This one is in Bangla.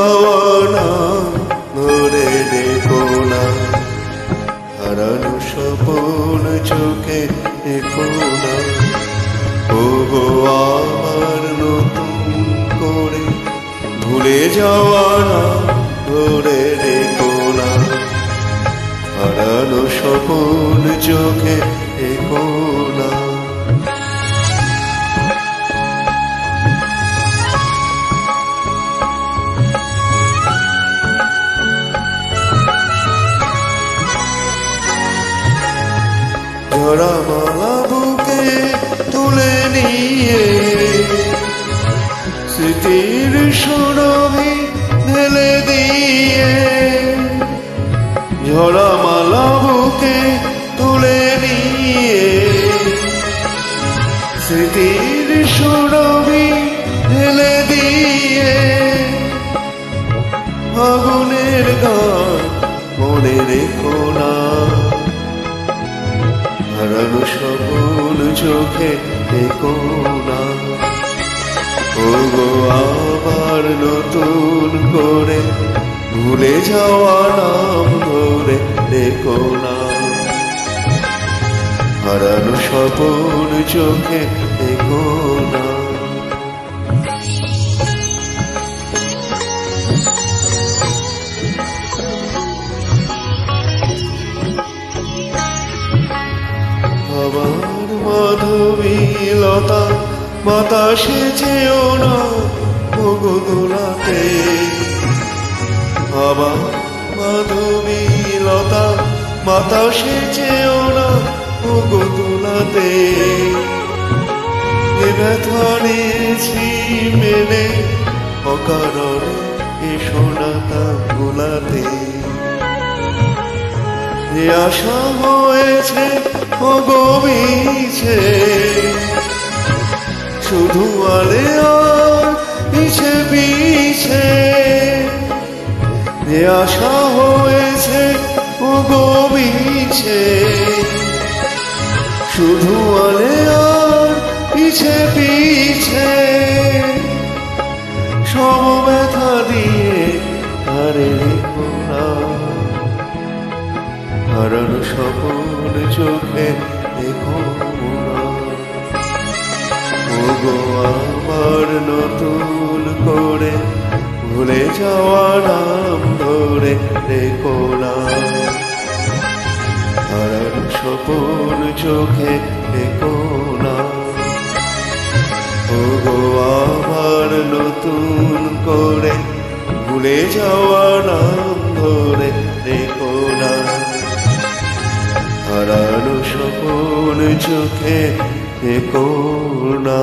যাওয়া না ধরে দেখো না, হারানো স্বপ্ন চোখে দেখো না। ওগো আমার নতুন করে ভুলে যাওয়া না ধরে দেখো না, হারানো স্বপ্ন চোখে দেখো না। ঝরা মালা বুকে তুলে নিয়ে স্মৃতির সুরভি ঢেলে দিয়ে, ঝরা মালা বুকে তুলে নিয়ে স্মৃতির সুরভি ঢেলে দিয়ে, আগুনের গান মনে রেখো না, হারানো স্বপ্ন চোখে দেখো না। ওগো আবার নতুন করে ভুলে যাওয়া নাম ধরে দেখো না, হারানো স্বপ্ন চোখে দেখো না। আবার মাধবীলতা বাতাসে যেও না ওগো দোলাতে, আবার মাধবীলতা বাতাসে যেও না ওগো দোলাতে। এ ব্যথা নিয়েছি মেনে অকারণে এ সোনাটা গোলাতে, যে আশা হয়েছে ওগো মিছে, শুধু আলে আর পিছে পিছে, যে আশা হয়েছে ওগো মিছে, শুধু আলে আর পিছে পিছে। সব ব্যথা দিয়ে আরে রেখো না, হারানো স্বপ্ন চোখে দেখো না। ওগো আমার নতুন করে ভুলে যাওয়া নাম ধরে দেখো না, হারানো স্বপ্ন চোখে দেখো না। ওগো আমার নতুন করে ভুলে যাওয়া নাম ধরে দেখো না, হারানো স্বপ্ন চোখে দেখো না।